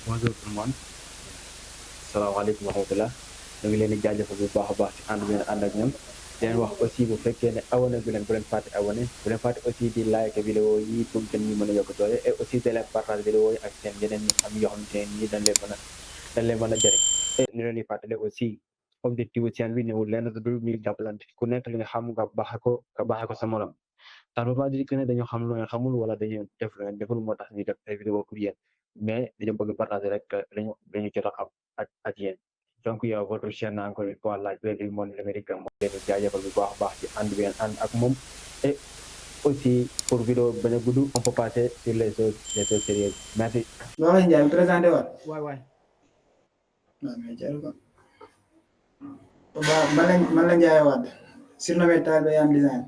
Bonjour tout le monde. Salaamaaleykum wa rahmatulah. ñu ngi leen di jaajëfal bu baax a baax ci ànd bi ngeen ànd ak ñoom. di leen wax aussi bu fekkee ne abonné bu leen fàtte abonné bu leen fàtte aussi di like vidéo yi pour que ñu mën a yokk doole et aussi de leen partage vidéo yi ak seen yeneen ñi am yoo xamante ne nii dañ leen mën a jëriñ. et ñu leen di fàttali aussi objectif seen bi newul lenn du dul ñuy jàppalante ku nekk li nga xam nga baaxee ko sa morom. ça ne veut pas dire que ne dañoo xam lu ngeen xamul wala dañuy def lu ngeen deful moo tax ñuy def ay vidéo pour yéen mais dañoo bëgg partager rek dañu jot a xam ak yéen donc yow votre chaîne encore une fois la Voix du monde numérique moo leen di jaajëfal bu baax a baax ci ànd bi ngeen ànd ak moom et aussi pour vidéo bañ a gudd on peut passer sur les choses sérieuses merci. Lola Ndiaye présenté waat. waay. Non mais jaru ko. Waaw man la Ndiaye Wade surnommé Talibé Yane Design.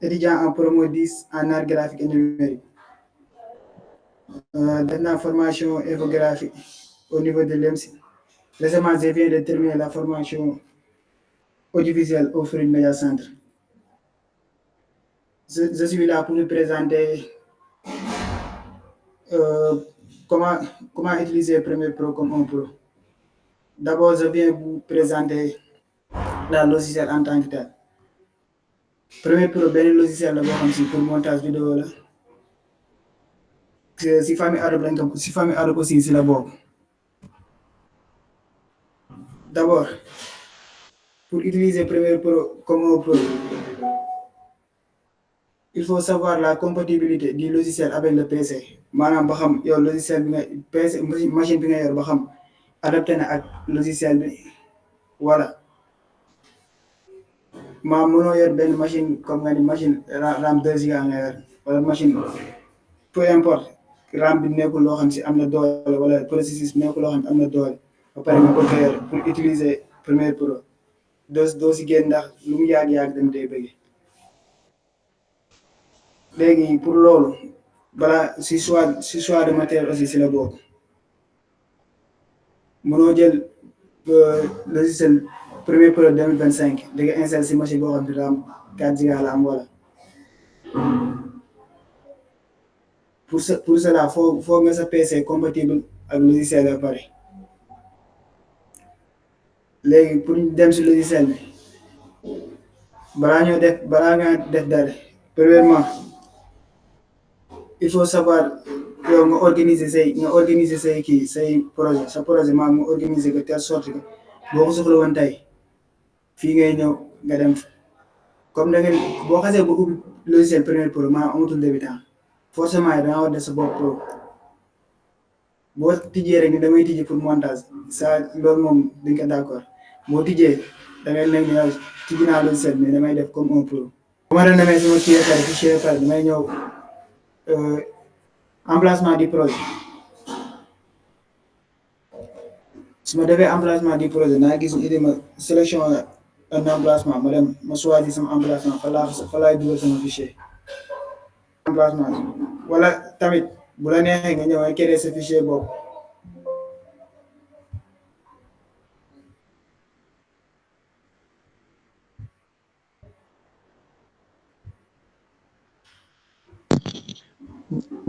Étudiant en promo 10 en art graphique et numérique. Def naa formation infographie au niveau de l'EMSI. Récemment, je viens de terminer la formation audiovisuelle au Free Media Center. Je suis là pour vous présenter comment utiliser Premiere Pro comme un pro. D'abord, je viens vous présenter la logiciel en tant que tel. Premiere Pro benn logiciel la boo xam si pour montage vidéo la. Si famille Adobe lañ ko si famille Adobe aussi si la bokk. D'abord, pour utiliser Premiere Pro comme un pro, il faut savoir la compatibilité du logiciel avec le PC. Maanaam ba xam yow logiciel bi nga PC machine bi nga yor ba xam adapté na ak logiciel bi voilà. Mënoo yor benn machine comme nga ni machine RAM 2 giga nga yor wala machine peu importe RAM bi nekkul loo xam si am na doole wala processus bi nekkul loo xam si am na doole ba pare nga ko yor pour utiliser Premiere Pro doo si génn ndax lu mu yàgg dañ day bëgg. Léegi pour loolu balaa si choix de matériel aussi si la bokk mënoo jël logiciel Premiere Pro 2025 da nga installé si machine boo xam ne RAM 4 giga la am wala pour cela faut nga sa PC compatible ak logiciel ba pare. Léegi pour ñu dem si logiciel bi balaa nga def dara premièrement il faut savoir yow nga organiser say kii say projet sa projet maa nga organiser de telle sorte que boo ko soxla woon tey fii ngay ñëw nga dem comme da nga boo xasee ba ubbi logiciel Premiere Pro maa amatul débutant forcément da nga war def sa bopp pro boo tijjee rek ni damay tijji pour montage ça loolu moom duñ ko d'accord boo tijjee da ngay nekk ni yow tijji naa logiciel mais damay def comme un pro. bu ma doon demee sama fichier pare damay ñëw emplacement du projet su ma defee emplacement du projet naa gis idée ma sélection un emplacement ma dem ma choisir sama emplacement fa laay dugal sama fichier emplacement wala tamit bu la neexee nga ñëw nga créer sa fichier boobu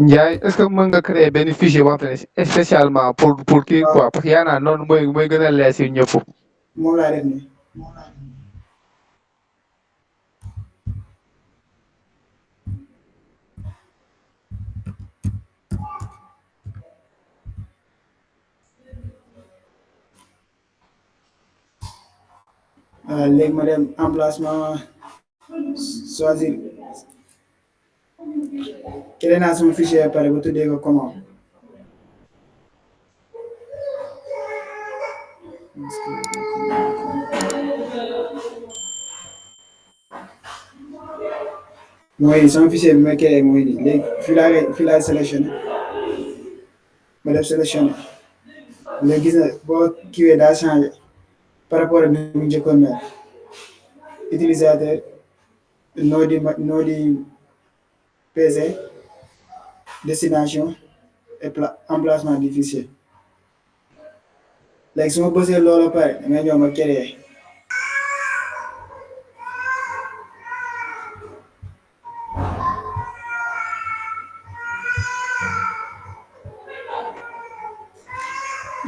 Ndiaye est-ce que mën nga créer benn fichier boo xam ne spécialement pour kii quoi parce que yaa naa noonu mooy gën a leer si ñëpp. moom laa def nii léegi ma dem emplacement choisir créé naa sama fichier ba pare ba tuddee ko comment mooy sama fichier bi ma créé mooy nii léegi fii laay sélectionné ma def sélectionné léegi gis na boo kiiwee daa changé par rapport ak ni mu njëkkoon mel utilisateur nom di PC destination et emplacement du fichier léegi su ma bësee loolu ba pare da ngay ñëw ma créé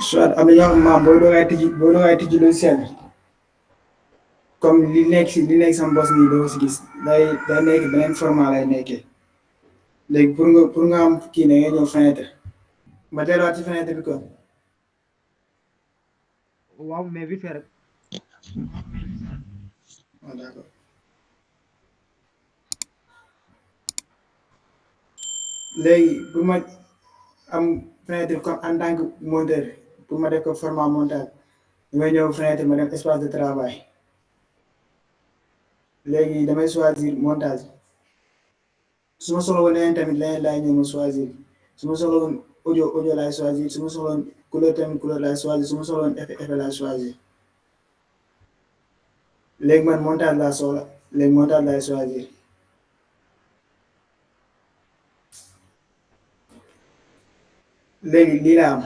soit am na ñoo xam maam boo doogay tijji logiciel bi comme li nekk sama bos nii doo si gis day nekk beneen format lay nekkee léegi pour nga am kii ne nga ñëw fenêtre ma delluwaat ci fenêtre bi kon. waaw mais vite fait rek. waaw d'accord léegi pour ma am fenêtre comme en tant que monteur pour ma def ko format montage damay ñëw fenêtre ma def espace de travail léegi damay choisir montage su ma soxla woon leneen tamit leneen laay ñëw ma choisir su ma soxla woon audio laay choisir su ma soxla woon couleur tamit couleur laay choisir su ma soxla woon effet laay choisir léegi man montage laa soxla léegi montage laay choisir léegi lii laa am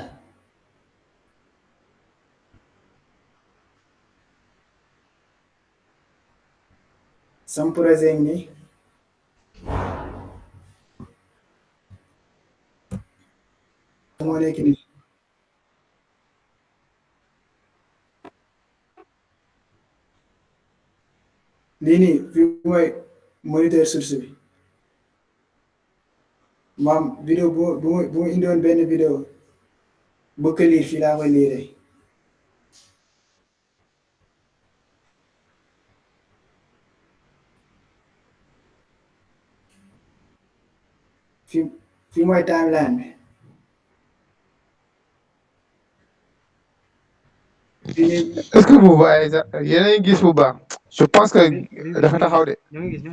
sam projet ni moo nekk nii lii nii fii mooy moniteur source bi maam vidéo bu mu indiwoon benn vidéo bëgg liir fii laa koy liiree fii mooy timeline bi est-ce que vous voyez ça yéen a ngi gis bu baax je pense que dafa taxaw de. ñoo ngi gis.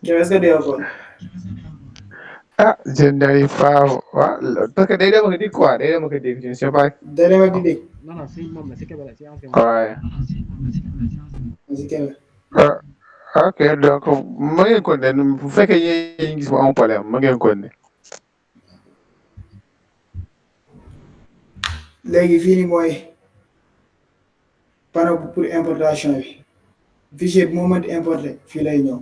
yow est-ce que dee ko ah je n'arrive pas waaw parce que day dem ak di quoi day dem ak di je ne sais pas. day dem ak di dégg non si moom la si Kébé la si ancien. waaye. si Kébé ok donc ma ngeen ko ne bu fekkee yéen ngi gis mu am problème ma ngeen ko ne. léegi fii nii mooy panneau pour importation bi fichier bi moo mënti importer fii lay ñëw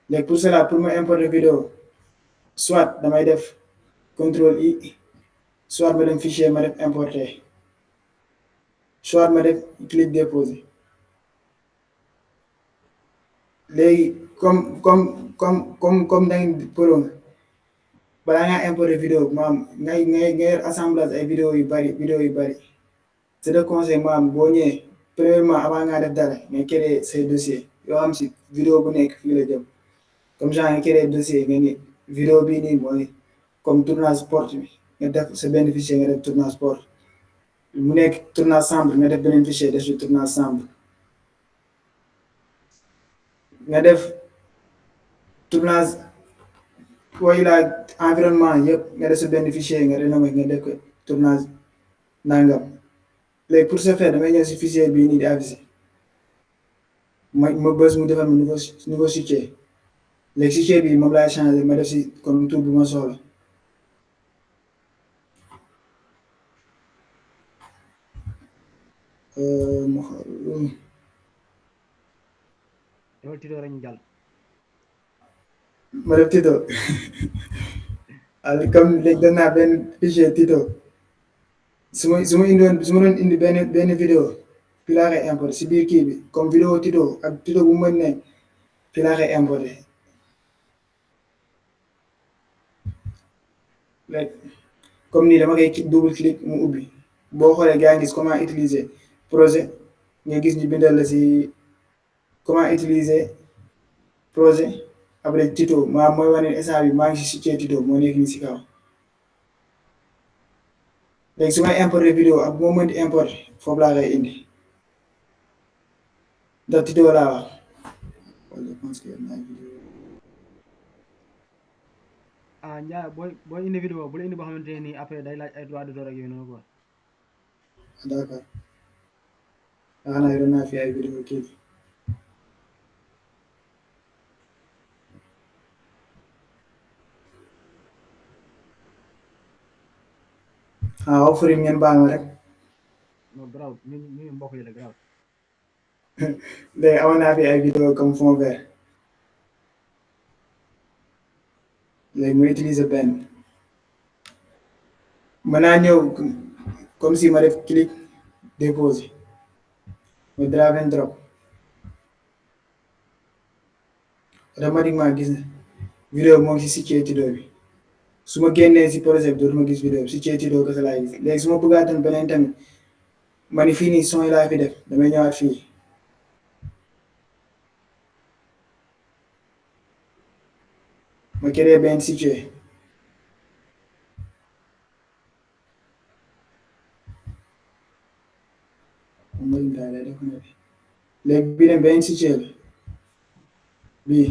léegi pour cela pour ma importer vidéo soit damay def contrôle I soit ma dem fichier ma def importer soit ma def clic déposer léegi comme da ngeen pro balaa ngaa importer vidéo maam ngay yor assemblage ay vidéo yu bari c'est de conseil maam boo ñëwee premièrement avant ngaa def dara nga créer say dossier yoo xam si vidéo bu nekk fii la jëm comme genre nga créer dossier nga ni vidéo bii nii mooy comme tournage sport bi nga def sa benn fichier nga def tournage sport mu nekk tournage chambre nga def beneen fichier def si tournage chambre nga def tournage woy la environnement yëpp nga def sa benn fichier nga renommé nga def ko tournage nangam léegi pour ce faire damay ñëw si fichier bii nii di affiché ma bës mu defal ma nouveau fichier léegi fichier bi moom laay changé ma def si comme tur bu ma soxla ma xool yow Tito rek ñu jàll. ma def Tito alors comme léegi def naa benn fichier Tito su ma doon indi benn vidéo fii laa koy importé si biir kii bi comme vidéo Tito ak Tito bu mën ne fii laa koy importé léegi comme nii dama koy double clic mu ubbi boo xoolee gaa ngi gis comment utiliser projet nga gis ñu bindal la si comment utiliser projet après Tito maa mooy wane instant bi maa ngi si fichier Tito moo nekk nii si kaw léegi su may importer vidéo ak bu ma mënti importer foofu laa koy indi ndax Tito laa wax ah Ndiaye booy indi vidéo bu la indi boo xamante ne nii après day laaj ay droit d'auteur ak yooyu noonu quoi. d'accord xanaa yoroon naa fi ay vidéo kii waaw fëri ngeen baal ma rek non grave ñu mbokk yi la grave. léegi amoon naa fi ay vidéo comme fond vert léegi mu utiliser benn mën naa ñëw comme si ma def clic déposer ma drag and drop automatiquement gis na vidéo moo ngi si Tido bi su ma génnee si projet bi dootuma gis vidéo bi si Tido kese laay gis léegi su ma bëggaatoon beneen tamit ma ni fii nii son yi laa fi def damay ñëwaat fii ma créé benn situé léegi bii dem benn situé la bii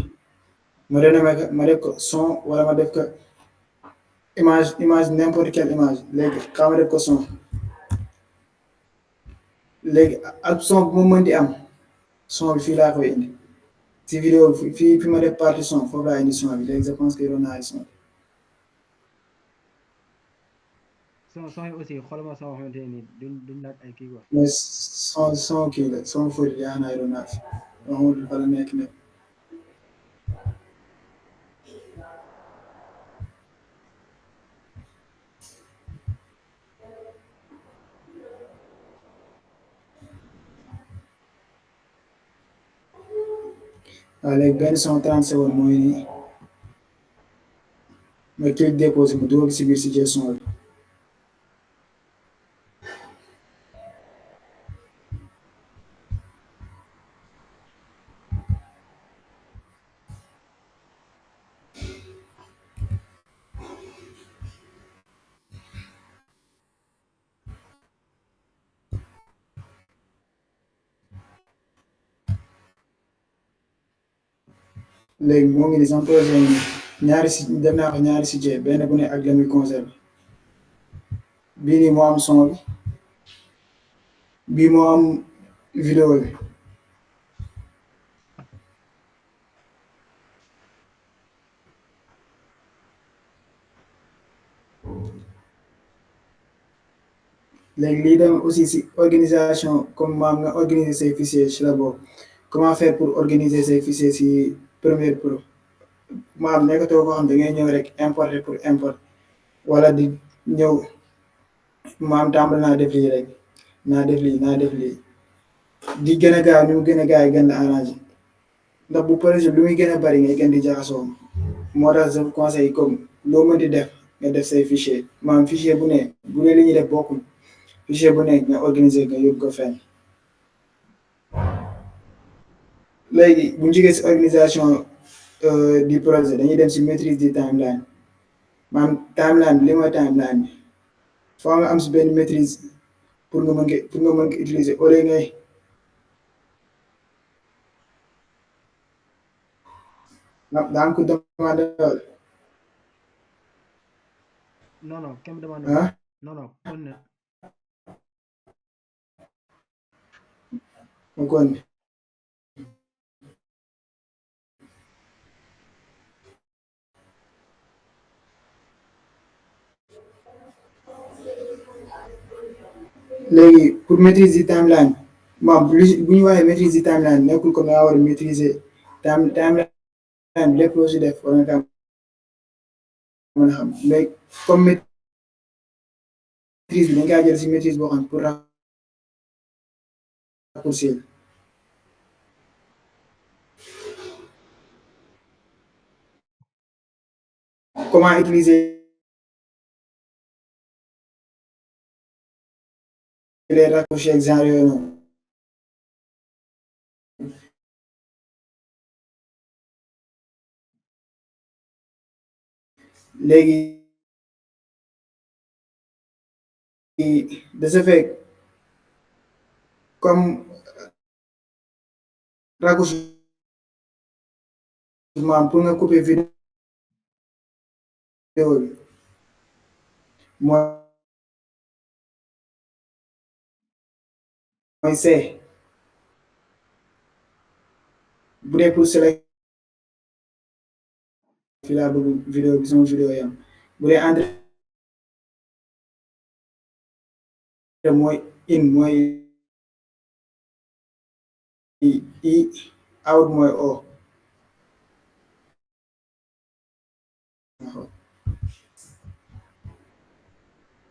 ma def ko son wala ma def ko image n'importe quelle image léegi xaaral ma def ko son léegi ak son bu ma mën di am son bi fii laa koy indi si vidéo fi ma def partie son foofu laa indi son bi léegi je pense que yoroon naa ay son son yi aussi xoolal son xamante ni duñ laaj ay kii quoi. mais son kii la son fóot yaa naa yoroon naa fi waxuma fa la nekk nekk waaw léegi benn son 30 secondes mooy nii ma clic déposé ma dugal si biir si jël son bi léegi moo ngi nii sama projet yi ñaari si def naa ko ñaari si jee benn bu ne ak la muy conservé bii nii moo am son bi bii moo am vidéo bi léegi lii dem aussi si organisation comme maam nga organiser say fichiers ci la bokk comment faire pour organiser say fichiers si Premiere Pro maam nekkatoo koo xam da ngay ñëw rek importer pour importer wala di ñëw maam tàmbal naa def lii rek naa def lii di gën a gaaw ni mu gën a gaaw gën la arrangé ndax bu projet lu muy gën a bari ngay gën di jaxasoo moo tax je conseille comme loo mën di def nga def say fichier maam fichier bu ne bu ne li ñuy def bokkul fichier bu nekk nga organiser nga yóbbu ko fenn léegi bu ñu jógee si organisation du projet dañuy dem si maîtrise du timeline maanaam timeline bi li mooy timeline bi foo nga am si benn maîtrise pour nga mën ko utiliser au lieu ngay daa am ko demandé non kenn demandé ah non kon ne ma kon léegi pour maîtrise du timeline maam bu ñu waxee maîtrise du timeline nekkul ko nga war a maîtriser timeline lépp loo si def war nga kaa mën a xam mais comme maîtrise bi dañ kaa jël si maîtrise boo xam pour raccourcir comment utiliser les raccourcis ak genre yooyu noonu léegi de ce fait comme raccourci maam pour nga couper vidéo bi mooy C bu dee pour select fii laa bëgg vidéo bi sama vidéo yam bu dee entrée mooy in mooy i out mooy o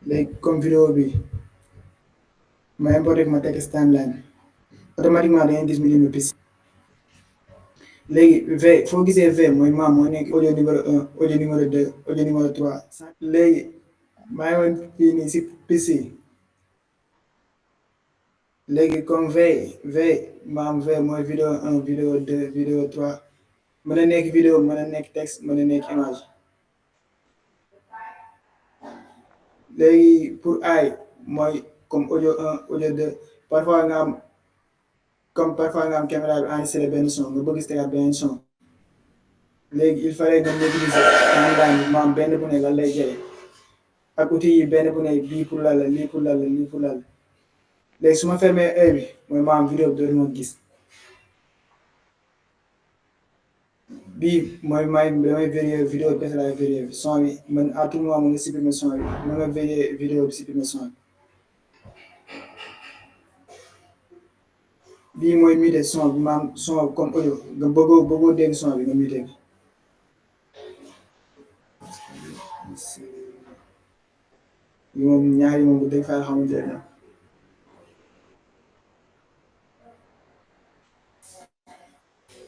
léegi comme vidéo bi ma importé ko ma teg si timeline bi automatiquement da ngeen gis mu indi piste léegi V foo gisee V mooy maam moo nekk audio numéro 1 audio numéro 2 audio numéro 3 léegi maa ngi woon fii nii si piste yi léegi comme V maam V mooy vidéo 1 vidéo 2 vidéo 3 mën na nekk vidéo mën na nekk texte mën na nekk image léegi pour ay mooy comme audio 1 audio 2 parfois nga am comme parfois nga am caméra bi enregistré benn son nga bëgg si tegaat benn son léegi il fallait nga maîtriser timeline bi maam benn bu ne lan lay jëlee ak outil yi benn bu ne bii pour la lii pour la lii pour la léegi su ma fermé œil bi mooy maam vidéo bi dootuma gis bii mooy damay vérifier vidéo bi kese laay vérifier son bi man à tout moment mën nga supprimer son bi mën nga vérifier vidéo bi supprimer son bi bii mooy muté son bi maam son comme audio nga bëggoo dégg son bi nga muté bi yi moom ñaari moom bu dégg faa xamante ne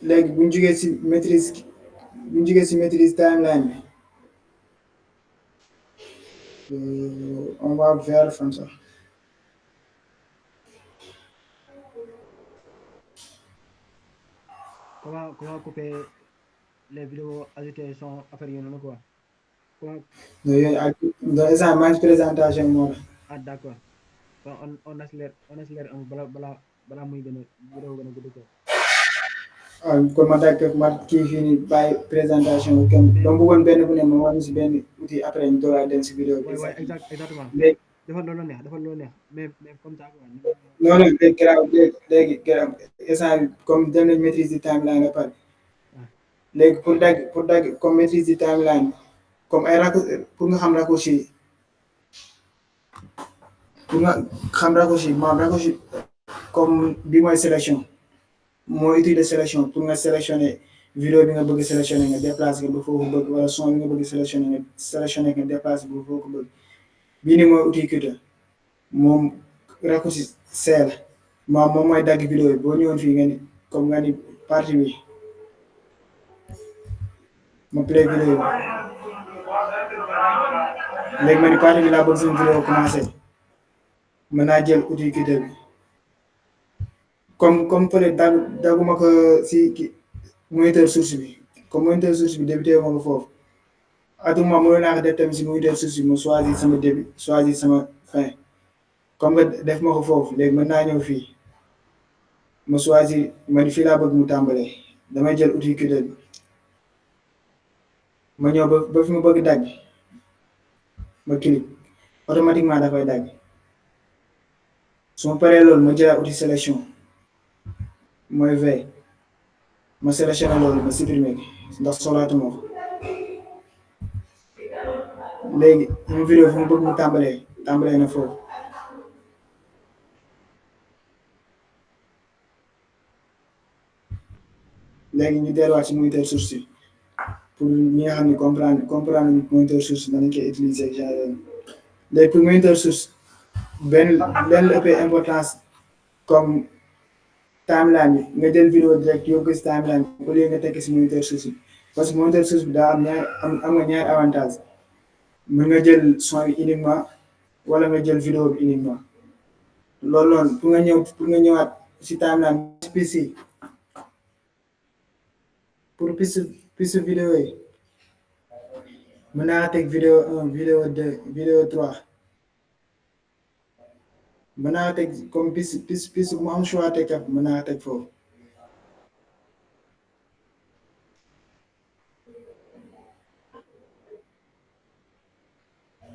léegi bu ñu jugee si maîtrise timeline bi on va vers comme ça comment couper les vidéos ajouter son affaire yooyu noonu quoi comment yooyu ak instant maa ngi présentation moo la ah d'accord kon on accélère un balaa muy gën a vidéo gën a gudd quoi waaw kon ma kii fii nii bàyyi présentation bi kenn donc bëggoon benn bu ne ma war si benn outil après ñu doog a dem si vidéo bi exactement léegi defal loolu neex mais comme ça quoi non léegi garaaw léegi garaaw instant bi comme dem nañ maîtrise du timeline ba pare léegi pour dagg comme maîtrise du timeline comme ay pour nga xam raccourci maam raccourci comme bi mooy sélection mooy outil de sélection pour nga sélectionner vidéo bi nga bëgg sélectionner nga déplacer ba foofu bëgg wala son bi nga bëgg sélectionner nga déplacer ba foofu bëgg bii nii mooy outil Cutter moom raccourci C la moom mooy dagg vidéo yi boo ñëwoon fii nga ni comme nga ni partie bi ma play vidéo bi léegi ma ni partie bi laa bëgg seen vidéo commencé mën naa jël outil Cutter bi comme peut être dagguma ko si moniteur source bi comme moniteur source bi débuté ma ko foofu à tout moment mënoon naa ko def tamit si moniteur source bi ma choisir sama début choisir sama fin comme que def ma ko foofu léegi mën naa ñëw fii ma choisir ma ni fii laa bëgg mu tàmbalee damay jël outil Cutter bi ma ñëw ba fi ma bëgg dagg ma clic automatiquement dafay dagg su ma paree loolu ma jëlaat outil sélection mooy V ma sélectionné loolu ma supprimer ndax soxlaatuma ko léegi une vidéo fi mu bëgg mu tàmbalee na foofu léegi ñu delluwaat si moniteur source yi pour ñi nga xam ne comprendre moniteur source danañ koy utiliser genre léegi pour moniteur source benn la ëppee importance comme timeline bi nga jël vidéo direct yóbbu ko si timeline bi au lieu nga tekki si moniteur source bi parce que moniteur source bi daa am nga ñaari avantage mën nga jël son bi uniquement wala nga jël vidéo bi uniquement loolu noonu pour nga ñëwaat si timeline piste pour piste vidéo yi mën naa teg vidéo 1 vidéo 2 vidéo 3 mën naa teg comme piste bu mu am choix teg kat mën naa teg foofu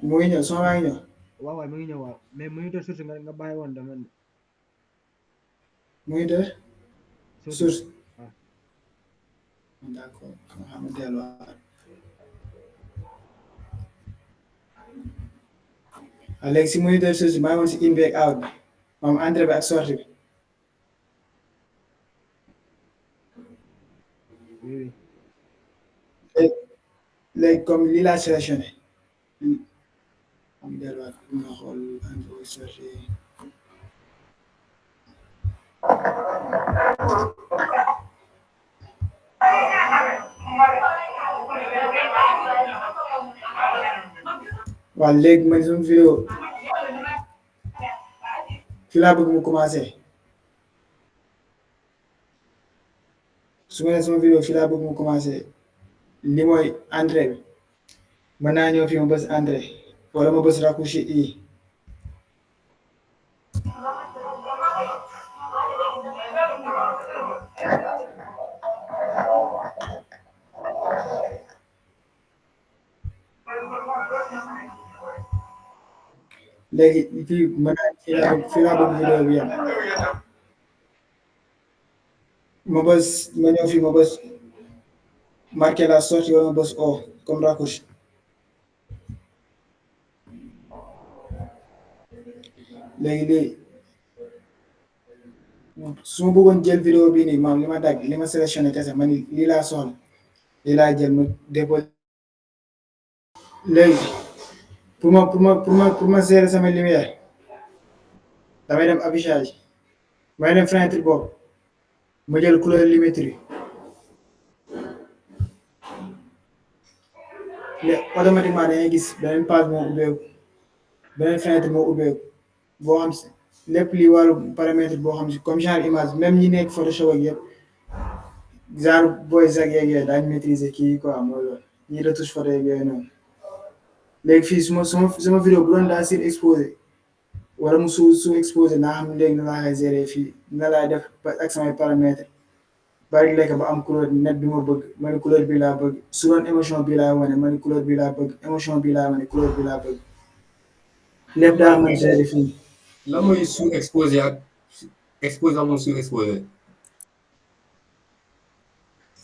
mu ngi ñëw soo maa ngi ñëw waaw mu ngi ñëw waaw mais moniteur source nga bàyyi woon dama moniteur source waaw d'accord nga xam ne delluwaat léegi si moniteur source maa ngi woon si in bi ak out bi moom entrée bi ak sortie bi oui léegi comme lii laa sélectionné ñu delluwaat nga xool Android sorti waaw léegi man sama vidéo fi laa bëgg mu commencé su ma nee sama vidéo fi laa bëgg mu commencé li mooy entrée bi mën naa ñëw fi ma bës entrée wala ma bës raccourci i léegi fii mën naa fi laa bëgg vidéo bi yem ma bës ma ñëw fii ma bës marqué la sortie wala ma bës o comme raccourci léegi su ma bëggoon jël vidéo bii nii maam li ma dagg li ma sélectionné kese ma ni lii laa soxla lii laa jël ma déposé léegi pour ma gérer sama lumière damay dem affichage may dem fenêtre boobu ma jël couleur luminétrie léegi automatiquement da ngay gis beneen page moo ubbeeku beneen fenêtre moo ubbeeku boo xam si lépp lii wàllu paramètre boo xam si comme genre image même ñi nekk Photoshop ak yëpp genre booy zag yeeg yooyu daañu maîtriser kii quoi mooy loolu ñi retouche photo yeeg yooyu noonu léegi fii suma vidéo bu doon daa surexposé wala mu sous exposé naa xam ne léegi na laa koy gérer fii na laay def ak samay paramètres bari lekk ba am couleur net bi ma bëgg ma ne couleur bi laa bëgg su doon émotion bi laa wane ma ne couleur bi laa bëgg émotion bi laa wane couleur bi laa bëgg lépp daa may gérer fii. lan mooy sous exposé ak exposé amul sous exposé.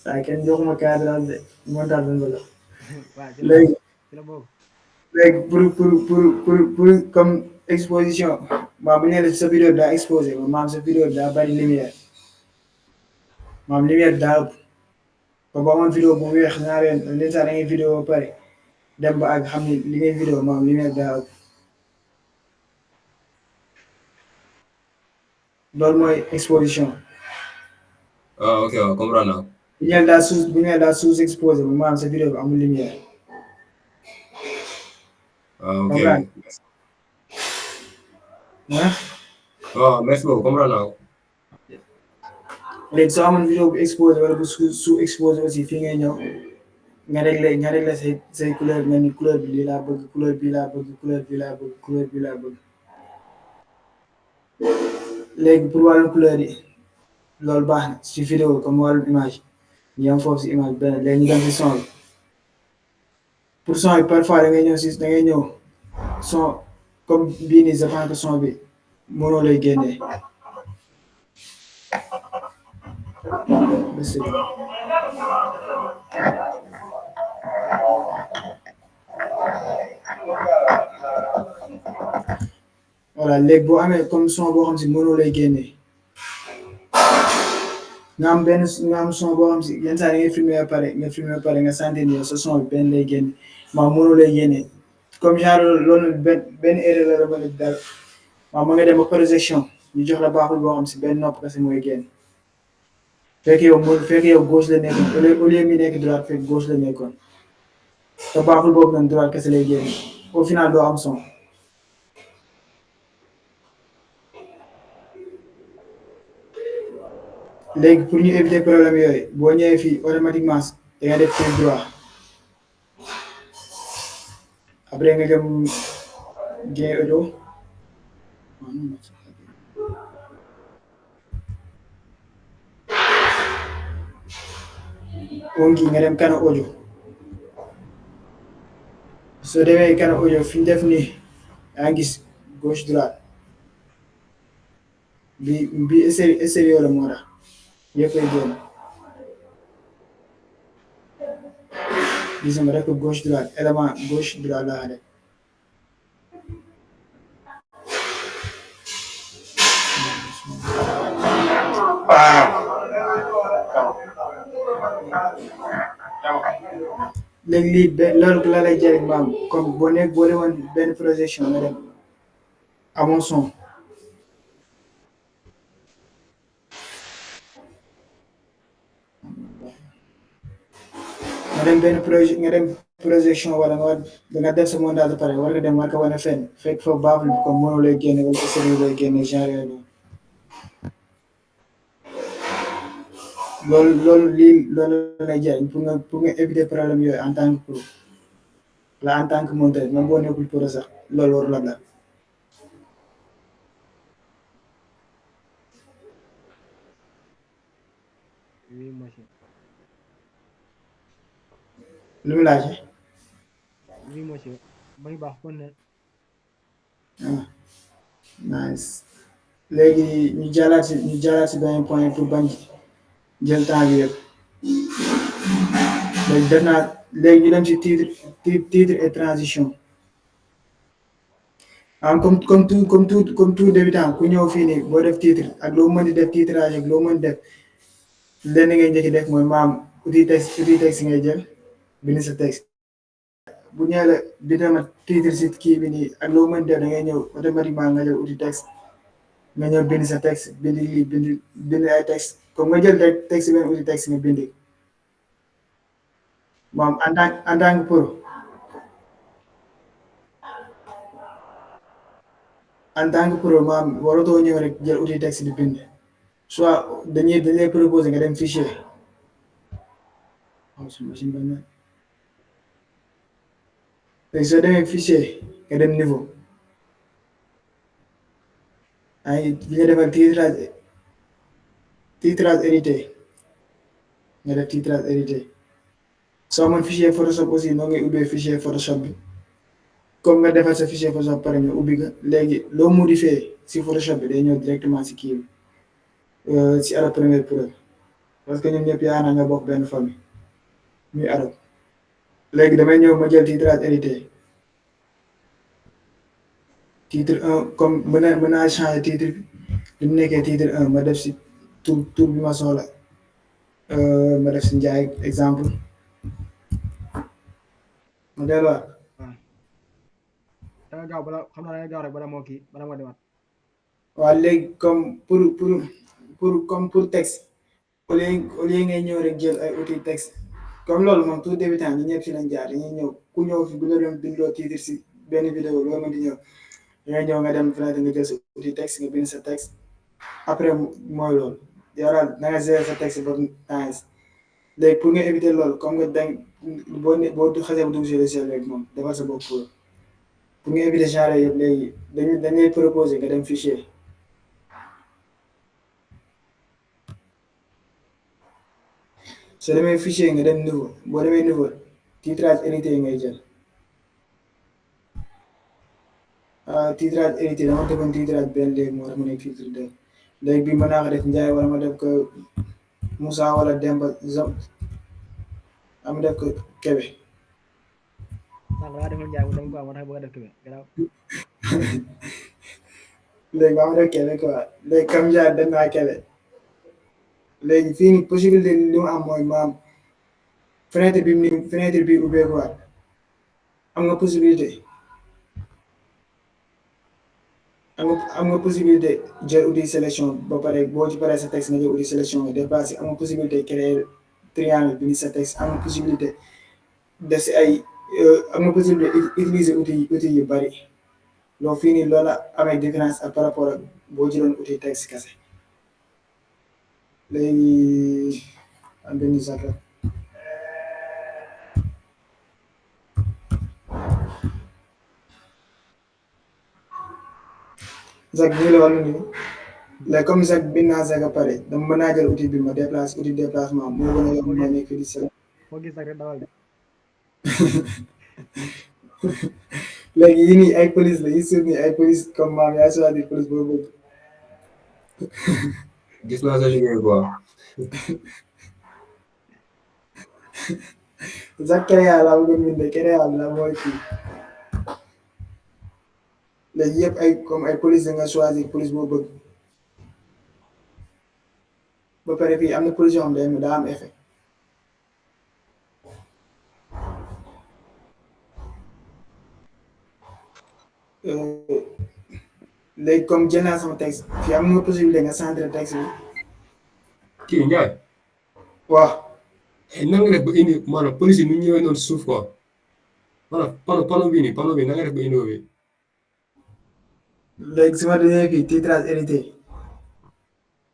saa kenn joxuma cadrage de montage bi la. waaw léegi ci la boobu. léegi pour comme exposition maa bu ñu nee sa vidéo bi daa exposé maam sa vidéo bi daa bari lumière maam lumière bi daa ëpp ba boo amoon vidéo bu weex naa leen leen sax da ngay vidéo ba pare dem ba ak xam ni li ngay vidéo maam lumière bi daa ëpp loolu mooy exposition. ah ok waaw comprendre naa. bu ñu daa sous exposé bu maam sa vidéo bi amul lumière. ah ok comprendre ah. waaw merci beaucoup comprendre naa ko. léegi soo amoon vidéo bu exposé wala bu sous exposé aussi fii ngay ñëw nga réglé say couleur nga ni couleur bi lii laa bëgg couleur bi laa bëgg couleur bi laa bëgg couleur bi laa bëgg léegi pour wàllu couleur yi loolu baax na ci vidéo comme wàllu image ñu yem foofu si image benn léegi ñu dem si son bi pour son bi parfois da ngay ñëw son comme bii nii je pense que son bi mënoo lay génnee voilà léegi boo amee comme son boo xam si mënoo lay génnee nga am son boo xam si yenn saa yi nga filmé ba pare nga sentir ni sa son bi benn lay génne maa mënoo lay génne comme genre loolu benn erreur la dama dal maa ma nga dem ba projection ñu jox la baaxul boo xam si benn nopp kese mooy génn fekk yow gauche la nekkoon au lieu mi nekk droite fekk gauche la nekkoon te baaxul boobu noonu droite kese lay génn au final doo am son. léegi pour ñu éviter problème yooyu boo ñëwee fii automatiquement da nga def clic droit après nga jëm gain audio ongi nga dem kana audio soo demee kana audio fi ñu def nii yaa ngi gis gauche droite bi stéréo la moo tax yëpp ay génn gis nga rek gauche droite élément gauche droite laa def léegi lii loolu la lay jëriñ maam comme boo nekk boo demoon benn projection nga dem amoo son nga dem projection wala nga def sa montage ba pare war nga dem war ko wane fenn fekk foofu baaxul comme mënoo lay génne wala sérieux lay génne genre yooyu loolu lay jëriñ pour nga éviter problème yooyu en tant que pro la en tant que monteur même boo nekkul pro sax loolu waru la dal Oui, monsieur. lu mu laajee Oui, monsieur. Muy baax kon ne. ah nice léegi ñu jàllaat si benn point pour bañ jël temps bi yëpp léegi def naa léegi ñu dem si titre et transition comme tout débutant ku ñëw fii nii boo def titre ak loo mën di def titrage ak loo mën di def lenn ngay njëkk def mooy maam outil texte ngay jël bind sa texte bu ñëwee la bind ma titre si kii bi nii ak loo mën di def da ngay ñëw automatiquement nga jël outil texte nga ñëw bind sa texte bind ay texte comme nga jël texte benn outil texte nga bind moom en tant que pro en tant que pro maam waratoo ñëw rek jël outil texte di bind soit dañuy proposer nga dem fichier léegi soo demee fichier nga dem niveau ay bi nga defal titrage hérité nga def titrage hérité soo mën fichier Photoshop aussi noo ngay ubbee fichier Photoshop bi comme nga defal sa fichier Photoshop pare nga ubbi nga léegi loo modifié si Photoshop bi day ñëw directement si kii bi si Adobe Premiere Pro parce que ñun ñëpp yaa na nga bokk benn famille muy Adobe léegi damay ñëw ma jël titrage hérité titre 1 comme mën naa changer titre bi mu nekkee titre 1 ma def si tur bi ma soxla ma def si Njaay exemple ma delluwaat waaw da nga gaaw bala xam naa da nga gaaw rek bala moo kii bala moo demaat. waaw léegi comme pour texte au lieu ngay ñëw rek jël ay outils texte comme loolu moom tout débutant ñi ñëpp si lañ jaar dañuy ñëw ku ñëw fi bu la doon bindloo titre si benn vidéo loolu mën di ñëw dangay ñëw nga dem fenêtre nga jël sa outil texte nga bind sa texte après mooy loolu yow daal da nga gérer sa texte ba nice léegi pour nga éviter loolu comme nga dang boo xasee ba dugg si logiciel rek moom defal sa bopp pour nga éviter genre yëpp léegi dañ lay proposer nga dem fichier soo demee fichier nga dem niveau boo demee niveau titrage hérité ngay jël titrage hérité dama defoon titrage benn léegi moo tax mu nekk titre deux léegi bi mën naa ko def Ndiaye wala ma def ko Moussa wala Demba am def ko Kébé sànq da ngaa defoon Ndiaye mu dem quoi moo tax bëgg a def Kébé gannaaw. léegi ba ma def Kébé quoi léegi comme Ndiaye dem naa Kébé léegi fii nii possibilité li mu am mooy maam fenêtre bi ubbeeku waat am nga possibilité am nga possibilité jël outil sélection ba pare boo ci paree sa texte nga jël outil sélection nga déplacé am nga possibilité créer triangle bi ni sa texte am nga possibilité def si ay am nga possibilité utiliser outil yu bari loolu fii nii loolu amee différence ak par rapport ak boo jëloon outil texte kese léegi am benn sac Zak nii la wàllu nii léegi comme Zak bind naa Zak a pare dama mën naa jël outil bi ma déplace outil déplacement moo gën a yomb ma nekk di sel foo gis rek dawal de. léegi yii nii ay police la yi suuf nii ay police comme maam yaa choisir police boobu gis naa sa liggéey quoi. Zak Kéréa laa bëggoon bindee Kéréa la mooy kii léegi yëpp ay comme ay police da nga choisir police boo bëgg ba pare fii am na police yoo xam ne daa am effet léegi comme jël naa sama texte fii am nga possibilité nga centré texte bi kii Ndiaye waaw nan nga def ba indi maanaam police yi nu ñu ñëwee noonu si suuf quoi maanaam panneau bii nii panneau bi nan nga def ba indi ko fii. léegi su ma demee fii titrage hérité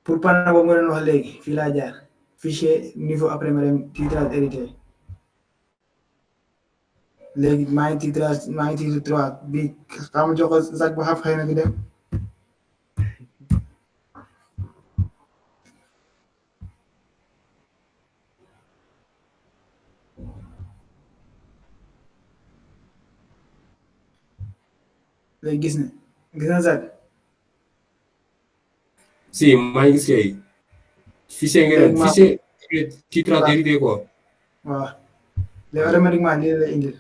pour panneau boobu nga doon wax léegi fii laa jaar fichier niveau après ma dem titrage hérité léegi maa ngi titre 3 bi xam jox ko sac ba xaf xëy na di dem léegi gis na sac si maa ngi gis kay fichier ngeen fichier titrage hérité quoi. waaw léegi automatiquement lii la indil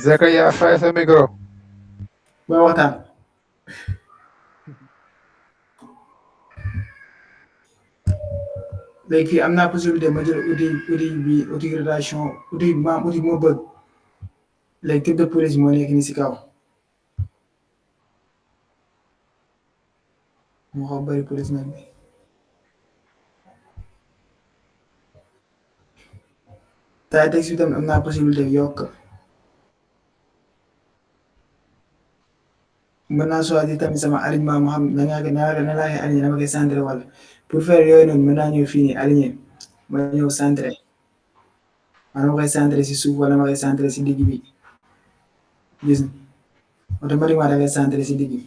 Zakaria fay sa micro. booy waxtaan léegi fii am naa possibilité ma jël outil relation outil moo bëgg léegi type de police moo nekk ni si kaw moo xaw bari police nag bi tay texte bi tamit am naa possibilité yokk mën naa choisir tamit sama alignement moo xam na laa koy aligné dama koy centré wala pour faire yooyu noonu mën naa ñëw fii nii aligné ma ñëw centré maanaam ma koy centré si suuf wala ma koy centré si digg bi gis nga automatiquement da ngay centré si digg bi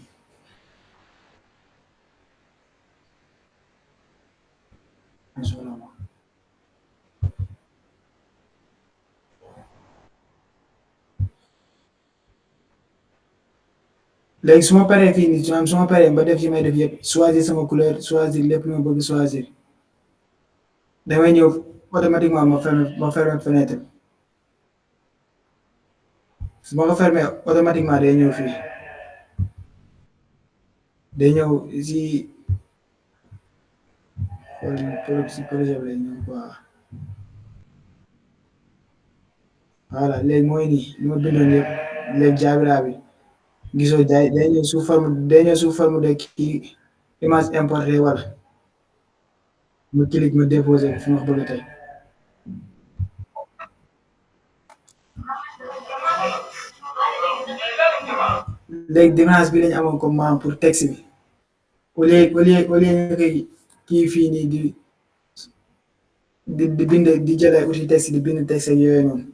léegi su ma paree fii nii su ma paree ba def ci may def yëpp choisir sama couleur choisir lépp lu ma bëgg choisir damay ñëw automatiquement ma fermer fenêtre su ma ko fermer automatiquement day ñëw fii day ñëw si projet bi lay ñëw quoi voilà léegi mooy nii li ma bindoon yëpp léegi jaabira bi gisoo day ñëw sous forme de kii image importée wala ma clique ma déposé fi ma bëgg tey léegi différence bi lañu amoon comme maam pour texte bi au lieu nga koy kii fii nii di bind di jël ay outil texte di bind texte ak yooyu noonu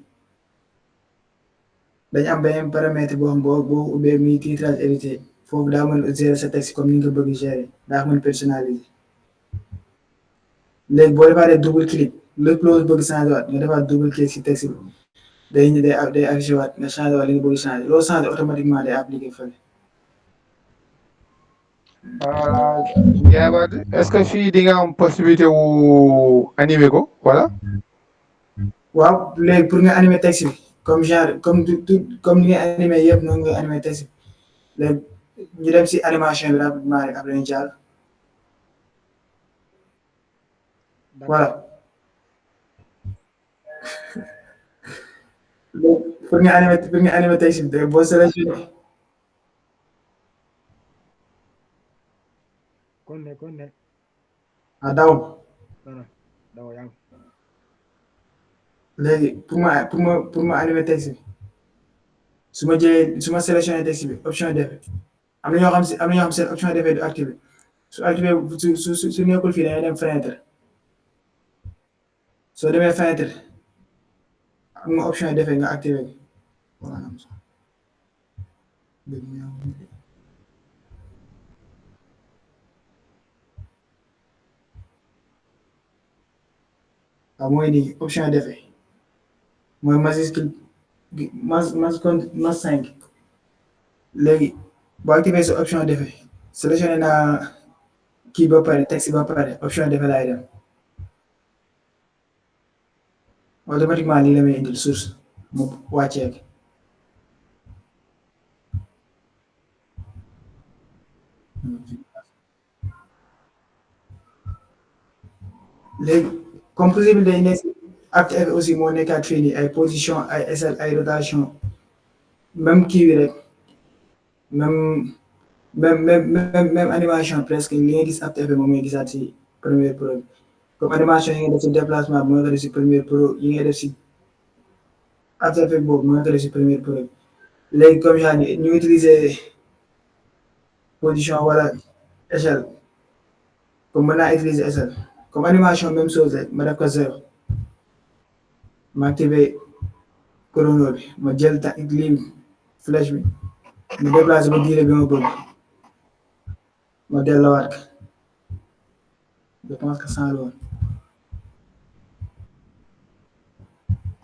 dañu am beneen paramètre boo xam boo ubbee muy titrage hérité foofu daa mën gérer sa texte comme ni nga bëgg gérer daa mën personnaliser léegi boo defaatee double clic lépp loo bëgg changé waat nga defaat double clic si texte bi day affiché waat nga changé waat li nga bëgg changé loo changé automatiquement day appliqué fële. Ndiaye Wade est-ce que fii di nga am possibilité wu animer ko voilà. waaw léegi pour nga animer texte bi comme genre comme ni nga animé yëpp noonu nga animé texte bi léegi ñu dem si animation bi rapidement rek après ñu jàll. voilà pour nga animer texte bi boo sélectionné. kon ne ah daw daw yang léegi pour ma animer texte bi su ma sélectionné texte bi option def am na ñoo xam seen option defee du activé su activé su nekkul fii dañuy dem fenêtre soo demee fenêtre am nga option defee nga activé waaw mooy nii option defee mooy majuscule mas 5 léegi boo activé sa option defee sélectionné naa kii ba pare texte ba pare option defee laay dem automatiquement lii la may indil source mu wàccee léegi comme possibilité yi nekk si After Effects aussi moo nekkaat fii nii ay position ay échelle ay rotation même kii bi rek même même animation presque li nga gis After Effects moom ngay gisaat si Premiere Pro bi comme animation yi nga def si déplacement bi moo nga def si Premiere Pro yi nga def si After Effects boobu moo nga def si Premiere Pro bi léegi comme genre ñu utiliser position wala échelle comme mën naa utiliser échelle comme animation même chose rek ma def ko 0 ma activé chrono bi ma jël temps lii flèche bi ma déplacé ba durée bi ma bëgg ma delloowaat ko je pense que 100 la woon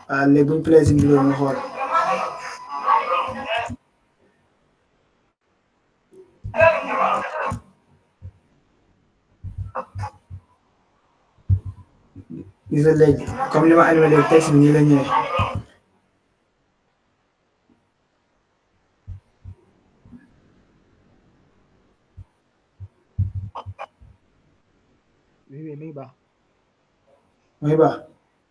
waaw léegi bu ñu play si vidéo nga xool gis nga léegi comme li ma animé léegi texte bi nii la ñëwee mi ngi baax. mooy baax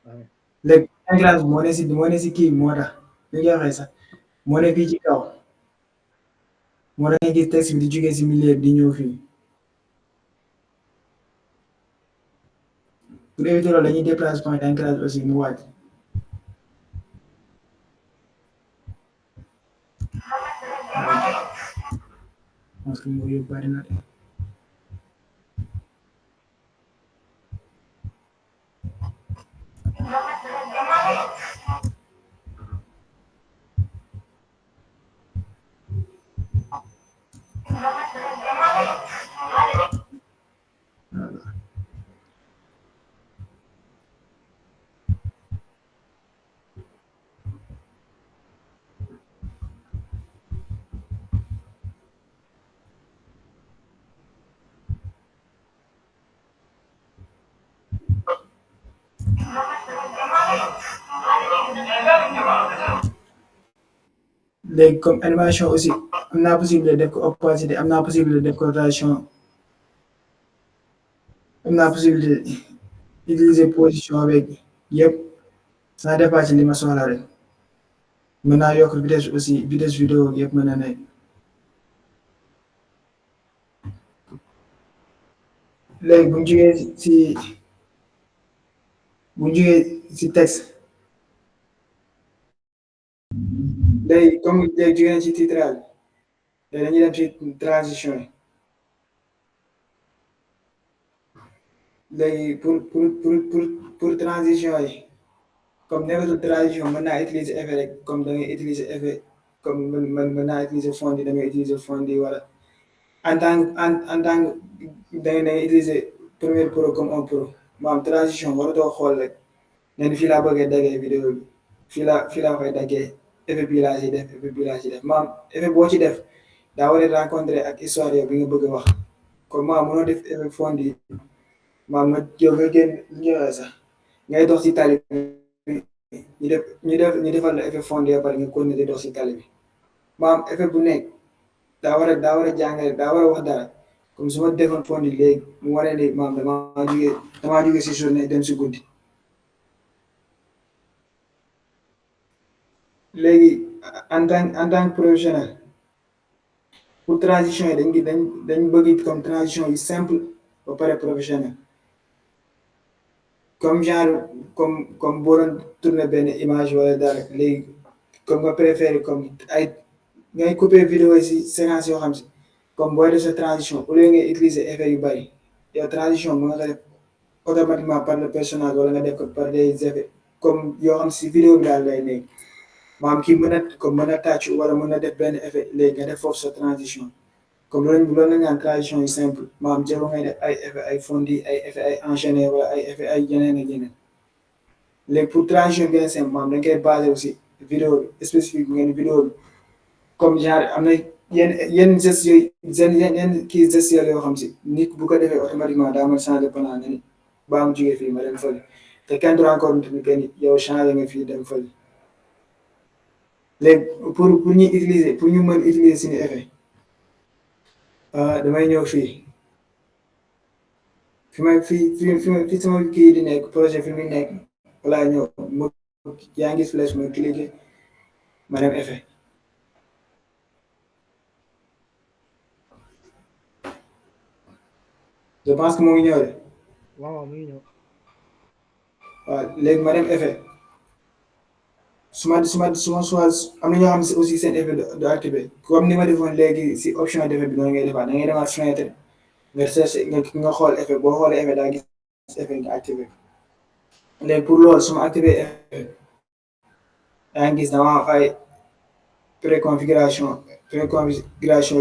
waaw. léegi inglace moo ne si kii moo tax li nga waxee sax moo ne fii ci kaw moo tax nga gis texte bi di jógee si milieu bi di ñëw fii pour éviter loolu dañuy déplacer point d'ancrage aussi mu wàcc parce que mooy yóbbu bari na de léegi comme animation aussi am naa possibilité def ko opacité am naa possibilité def ko rotation am naa possibilité utiliser position avec yëpp ça dépend ci li ma soxla rek mën naa yokk vitesse aussi vitesse vidéo yëpp mën na nekk léegi bu ñu jugee si texte léegi comme léegi jugee ci titrage léegi dañuy dem ci transition yi léegi pour transition yi comme nekkatul transition mën naa utiliser effet rek comme da ngay utiliser effet comme mën naa utiliser fond yi da ngay utiliser fond yi wala en tant que da ngay utiliser Premiere Pro comme un pro maanaam transition waratoo xool rek ne ni fii laa bëggee daggee vidéo bi fii laa koy daggee effet bii laa ciy def effet bii laa ciy def maanaam effet boo ci def daa war a rencontré ak histoire yow bi nga bëgg a wax comme maanaam mënoo def effet fond yi maanaam nga génn lu ñëwee sax ngay dox ci tali bi ñu defal la effet fond yi pare nga continuer di dox ci tali bi maanaam effet bu nekk daa war a jàngale daa war a wax dara comme su ma defoon fond yi léegi mu waree ne maam damaa jóge si journée dem si guddi léegi en tant que professionnel pour transition yi dañ bëgg comme transition yi simple ba pare professionnel comme genre comme boo doon tourner benn image wala dara léegi comme nga préféré comme ay ngay couper vidéo yi si séquence yoo xam si comme booy def sa transition au lieu ngay utiliser effet yu bari yow transition mu nga ko def automatiquement par le personnage wala nga def ko par des effets comme yoo xam si vidéo bi daal lay nekk maam kii mën a tàcc wala mën a def benn effet léegi nga def foofu sa transition comme loolu la ñu naan transition yu simple maam jarul ngay def ay effet ay fondi ay effet ay enchaîné wala ay effet ay yeneen ak yeneen léegi pour transition bien simple maam dañ koy basé aussi vidéo bi spécifique bi ngeen vidéo bi comme genre am na yenn gestes yooyu yenn kii gestes yoo xam si nit bu ko defee automatiquement daa mën changer pendant nga ni baa mu jógee fii ma dem fële te kenn du rencontre ni que ni yow changer nga fii dem fële léegi pour ñu mën utiliser suñu effet damay ñëw fii fi sama kii di nekk projet fi muy nekk balaa ñëw ma yaa ngi flèche ma cliquer ma dem effet je pense que moo ngi ñëw de waaw mu ngi ñëw. waaw léegi ma dem effet su ma soit am na ñoo xam si aussi seen effet du activé comme ni ma defoon léegi si option d'effet bi noonu ngay defaat da ngay demaat fenêtre nga cherché nga xool effet boo xoolee effet daa gis effet nga activé léegi pour loolu su ma activé effet yaa ngi gis dama am ay préconfiguration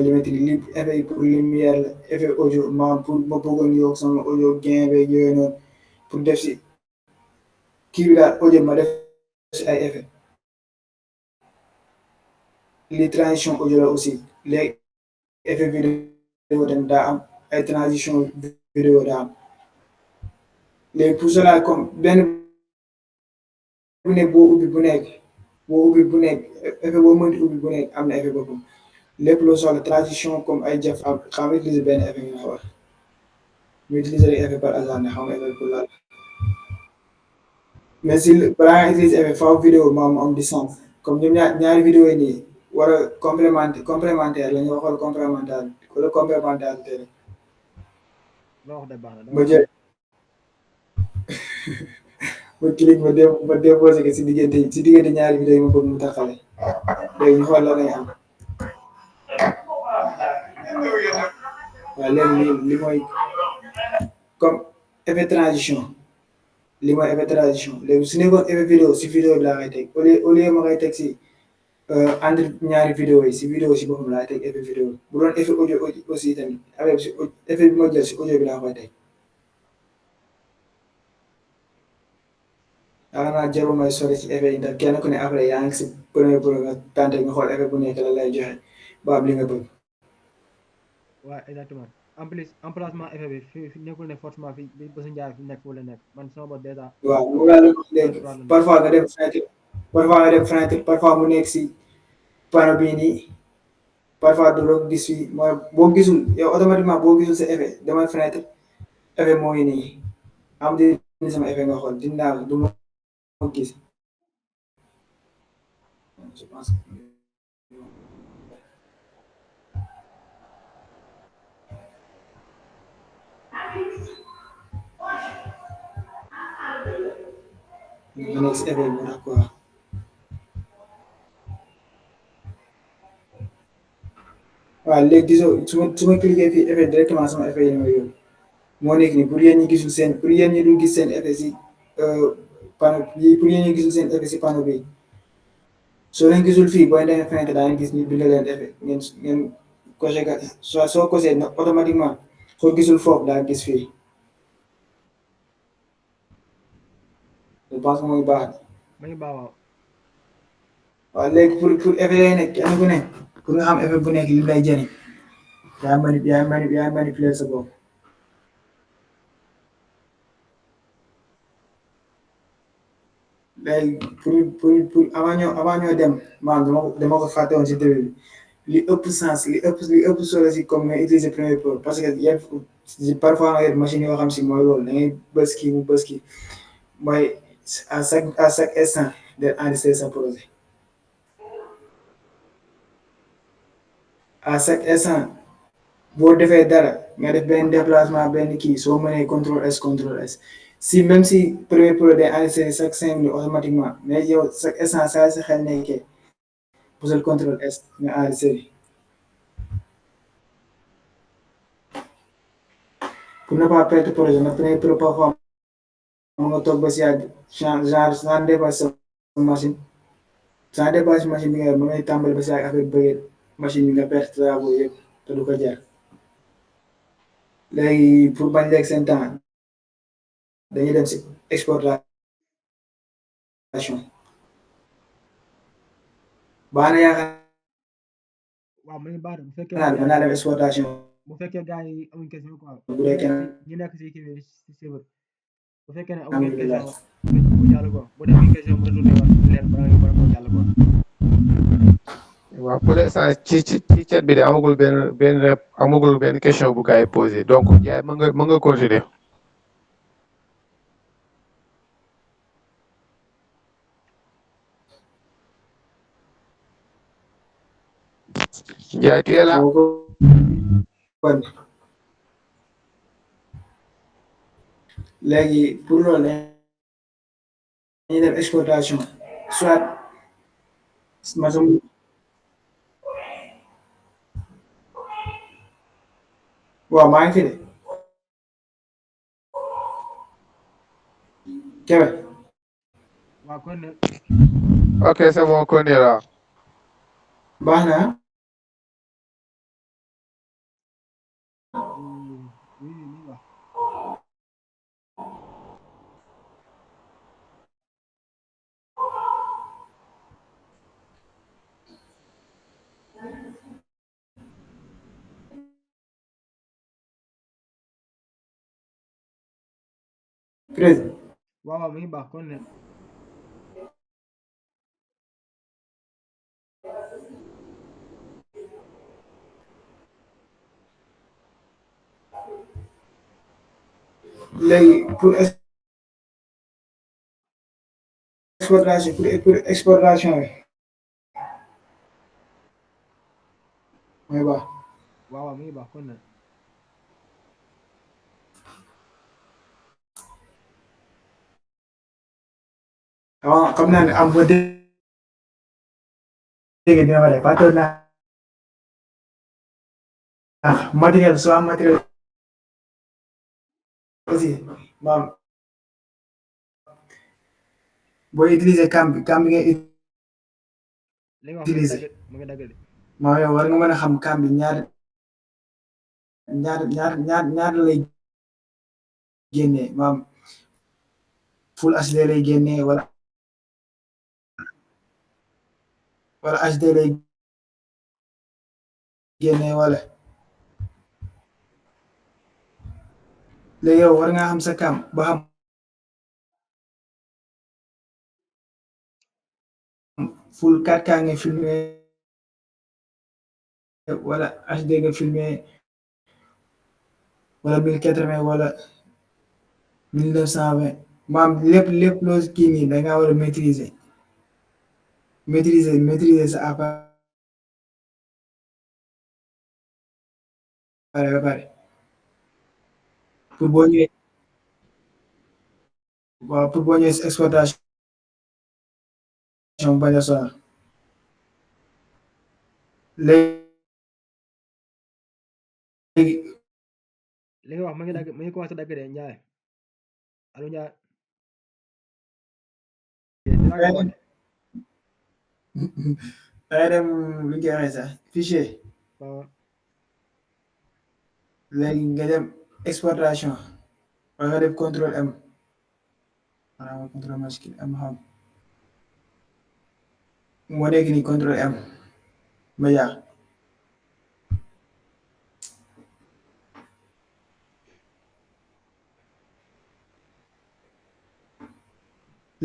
limité li effet yi pour lumière la effet audio maanaam pour ma bëggoon yokk sama audio gain beeg yooyu noonu pour def si kii bi daal audio ma def si ay effet li transition audio la aussi léegi effet vidéo tamit daa am ay transition vidéo daa am léegi pour cela comme benn bu nekk boo ubbi bu nekk effet boo mënti ubbi bu nekk am na effet boppam lépp loo soxla transition comme ay jaf xam nga utiliser benn effet nga wax mu utiliser rek effet par hasard ne xam nga effet pour laal mais si balaa nga utiliser effet faaw vidéo mu am distance comme ñoom ñaari vidéo yi nii war a complémentaire la ñu waxoon complémentaire wala complémentarité rek loo wax de baax na. ma jël ma clique ma déposé ko si diggante ñaari vidéo yi ma bëgg mu taxale léegi ñu xool la lay am waaw léegi li mooy comme effet transition li mooy effet transition léegi su nekkoon effet vidéo si vidéo bi laa koy teg au lieu ma koy teg si entre ñaari vidéo yi si vidéo si boppam laa teg effet vidéo bu doon effet audio aussi tamit avec si effet bi ma jël si audio bi laa koy teg yaakaar naa jarul may sori ci effet yi ndax kenn ku ne après yaa ngi si premier pro nga tànte nga xool effet bu nekk la lay joxe ba am li nga bëgg. waaw exactement en plus emplacement effet bi fi nekkul ne forcément fi ba su njaay fi nekk fu la nekk man sama bopp dèjà. waaw mu daal léegi parfois nga dem fenêtre parfois mu nekk si panneau bii nii parfois du la gis fii mooy boo gisul yow automatiquement boo gisul sa effet demal fenêtre effet moo ngi nii am di sama effet nga xool dinaa du ma gis je pense que nekk si effet bi tax quoi waaw léegi gisoo su ma cliquer fii effet directement sama effet yi ma yóbbu moo nekk nii pour yéen ñi gisul seen pour yéen ñi dul gis seen effet si panneau bi pour yéen ñi gisul seen effet si panneau bi soo leen gisul fii booy demee fenêtre daa ngeen gis ñu bind leen effet ngeen coché ka soo coché automatiquement soo gisul foofu daa gis fii je pense que mooy baax ma ngi baax waaw. waaw léegi pour effet yooyu nekk kenn ku ne pour nga xam effet bu nekk li lay jëriñ yaa manipuler sa bopp léegi pour avant ñoo dem maanaam dama ko fàtte woon si début bi li ëpp sens li ëpp solo si comme nga utiliser premier pro parce que yenn parfois nga yor machine yoo xam si mooy loolu da ngay bës kii mu bës kii mooy à chaque instant de enregistrer sa projet à chaque instant boo defee dara nga def benn déplacement benn kii soo mënee contrôle S si même si premier pro day enregistrer chaque 5 minutes automatiquement mais yow chaque instant saa sa xel nekkee posal contrôle S nga enregistré pour ne pas perdre projet na premier pro parfois mu nga toog ba si yàgg genre sans dépasser machine bi nga yor mu ngay tàmbali ba si yàgg affaire bëggee machine bi nga perte travaux yëpp te du ko jar léegi pour bañ lekk seen temps dañuy dem si exportation baax na yaakaar waaw ma ngi baax bu fekkee mën naa dem exportation bu fekkee gars yi amuñ question quoi. bu dee kenn ñi nekk si kii bi si serveur bu fekkee ne amuñ question mu jàll quoi bu dee amuñ question mu retourné waat leen balaa nga mën a jàll quoi. waaw pour l'instant ci chat bi de amagul benn question bu gars yi posé donc yaay mën nga continuer. Ndiaye tu es là. boo ko wane léegi pour loolu dañuy def exploitation soit maçon waaw maa ngi fi de Kébé waaw kon ne Ok, c'est bon, on est là. baax na oui mi ngi wax président waaw mi ngi baax kon ne léegi pour exportation bi mooy baax waaw mi ngi baax kon ne xam naa ne am ba dégg dina ma def fàtte naa matériel soit matériel aussi maam boo utiliser cam bi ngay li nga wax utiliser mu ngi dagg de maam yow war nga mën a xam cam bi ñaar lay génnee maam full HD lay génnee wala HD lay génnee wala léegi yow war nga xam sa cam ba xam full 4K nga filmé wala HD nga filmé wala 1080 wala 1920 maam lépp loo kii nii da ngaa war a maîtriser sa appareil ba pare pour boo ñëwee waaw pour boo ñëwee si exportation bañ a sonal léegi li nga wax mu ngi dagg mu ngi commencé dagg de Ndiaye allo Ndiaye dinaa ko wax de dangay dem lu ñu koy waxee sax fichier waaw léegi nga dem exportation wala nga def contrôle M maanaam contrôle majuscule M xam moo nekk nii contrôle M média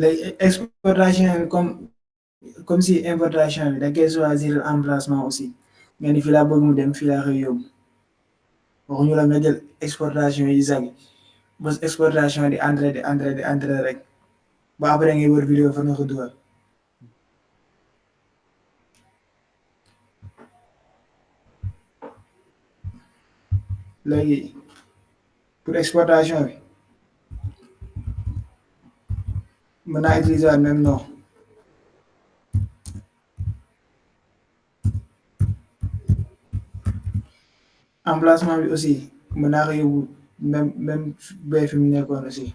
léegi exportation bi comme si importation bi da ngay choisir emplacement aussi nga ni fii laa bëgg mu dem fii laa koy yóbbu waxuñu la nga jël exportation yi zag bos exportation di entré rek ba après ngay wër vidéo fa nga ko dugal léegi pour exportation bi mën naa utiliser waat même nom emplacement bi aussi mën naa ko yóbbu même bay fi mu nekkoon aussi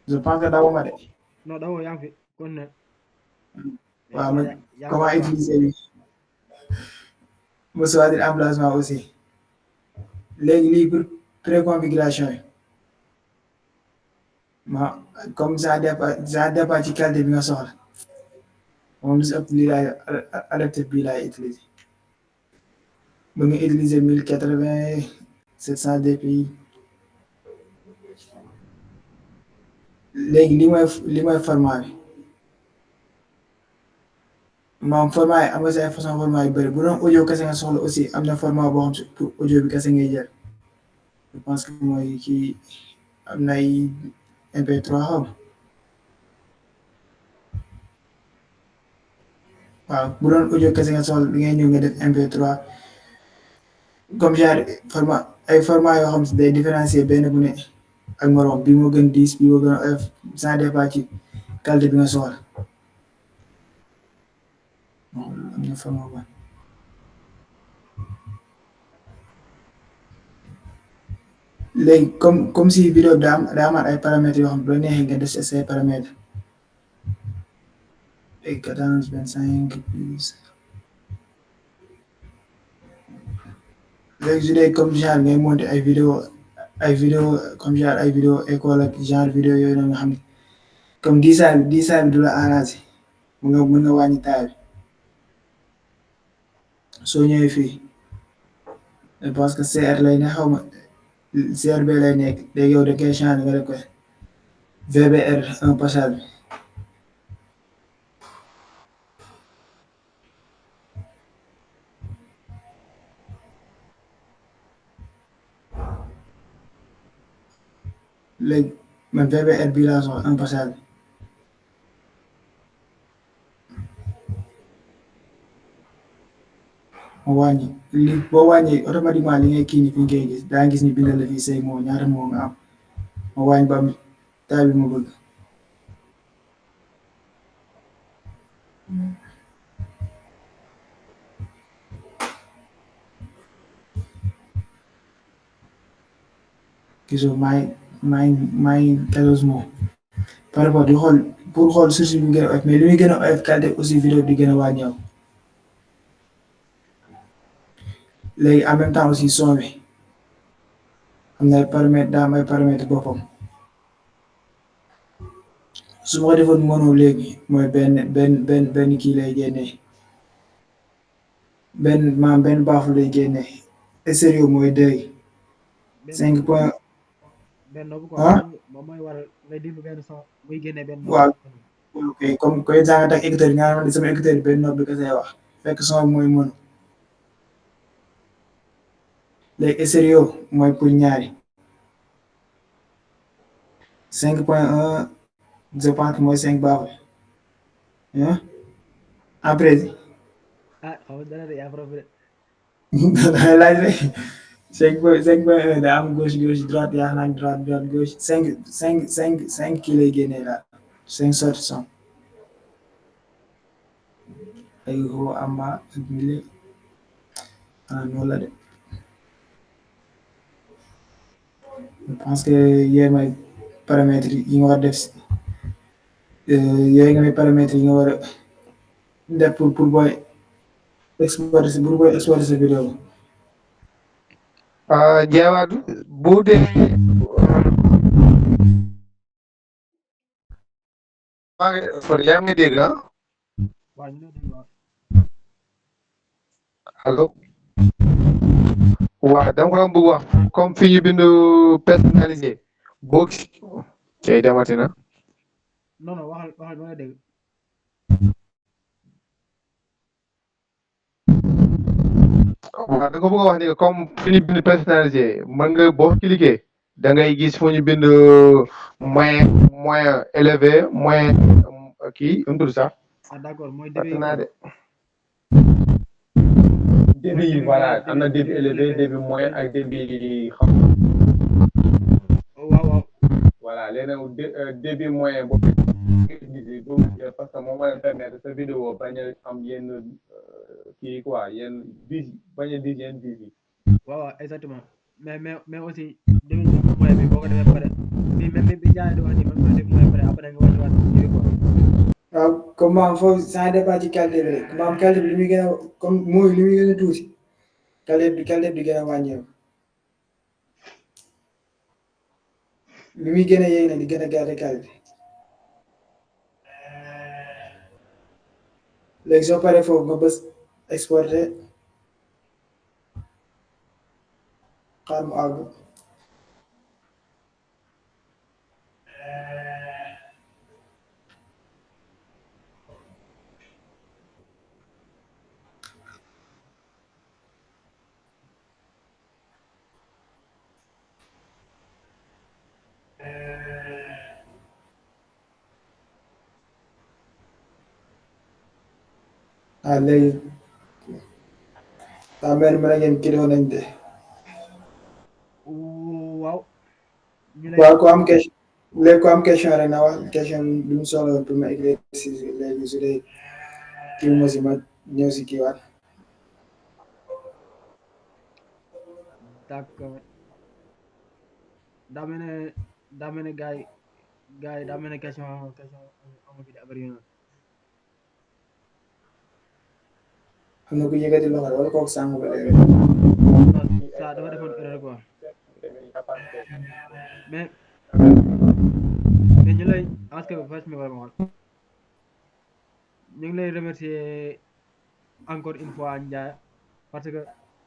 je pense que dawuma de non dawoo yaa ngi fi kon ne waaw man comment utiliser bi mu choisir emplacement aussi léegi lii pour préconfiguration yi ma comme ça dépend ci qualité bi nga soxla moom lu si ëpp lii laay adapté bii laay utiliser mën nga utiliser 1080 700 dpi léegi li mooy format bi moom format yi am nga si ay façon format yu bëri bu doon audio kese nga soxla aussi am na format boo xam si pour audio bi kese ngay jël je pense que mooy kii am na ay MP3 xam waaw bu doon audio kese nga soxla da ngay ñëw nga def MP3 comme genre format yoo xam si day différencier benn bu ne ak morom bi moo gën diis bi moo gën oyof ça dépend ci qualité bi nga soxla am na format ba léegi comme si vidéo bi daa amaat ay paramètres yoo xam bu la neexee nga def say paramètres ay 14 25 plus léegi su dee comme genre ngay monter ay vidéo comme genre ay vidéo école ak genre vidéo yooyu noonu nga xam ne comme diisaay bi du la arrangé mën nga wàññi taay bi soo ñëwee fii parce que CR lay ne xaw ma CRB lay nekk léegi yow da koy changé nga def ko VBR un passage bi léegi man VBR bii laa soxla un passage bi ma wàññi li boo wàññi automatiquement li ngay kii ni fi ngay gis daa gis ni bindal la fii say moo ñaata moo nga am ma wàññi ba am taay bi ma bëgg gisoo maa ngi 14 mots par rapport di xool pour xool source bi gën a oyof mais li muy gën a oyof qualité aussi vidéo di gën a wàññeeku léegi en même temps aussi son bi am na ay paramètres daa am ay paramètres boppam su ma ko defoon mono léegi mooy benn kii lay génnee benn baafu lay génnee stéréo mooy 2 5 point benn bu ko ah moom mooy waral ngay déglu benn son muy génne benn waaw ok comme koy jàng tak écouteur nga xam ne sama écouteur benn note bi kese wax fekk son bi mooy mono léegi stéréo mooy pour ñaari 5.1 je pense que mooy 5 baaxul ah après ah xaw ma dara de yaa prof de damay laaj rek 5.1 daa am gauche droite yaa xam droite gauche 5 kii lay génnee daal 5 sorties son ay haut en bas ak milieu noonu la de je pense que yooyu mooy paramètres yi nga war a def yooyu nga may paramètres yi nga war a def pour booy exporter sa vidéo Jeewaatu bu dee yaa ngi dégg waaw ñu ngi waaw allo waaw dama ko bëgg wax comme fi ñu bind personnalisé boo cay demati na non non waxal ba nga dégg waaw da nga bëgg a wax ni comme fi ñu bind personnalisé mën nga boo cliqué da ngay gis fu ñu bind moyen élevé moyen kii nu mu tudd sax ah d'accord mooy fàtte naa de début débit yi voilà am na débit élevé débit moyen ak débit xam waaw voilà léegi nag débit moyen boobu parce que moom mooy permettre sa vidéo bañ a am yenn kii quoi yenn bis bañ a dis yenn bis yi waaw exactement mais aussi début moyen bi boo ko defee pare bi même bi jaay di wax ni man ko def moyen pare après nga wàññiwaat début quoi waaw comme maam foofu ça dépend ci qualité bi rek maam qualité bi li muy gën a comme mooy li muy gën a tuuti qualité bi di gën a wàññeeku li muy gën a yéeg nag di gën a garder qualité léegi soo paree foofu nga bës exporter xaar mu àgg léegi daa mel ni mën a ngeen kii nañ de. waaw ñu lay waaw ku am question léegi ku am question rek na wax question bi mu soxla woon pour ma éclaircir léegi su dee kii mo si ma ñëw si kii waat. d'accord daa mel ne gars yi daa mel ne question amu fi de affaire yi noonu. xam na ku yëkkati loxo wala kooku sànq ba léegi. non ça dafa defoon erreur quoi mais ñu lay parce que fas mi war ma xool ñu ngi lay remercier encore une fois Ndiaye parce que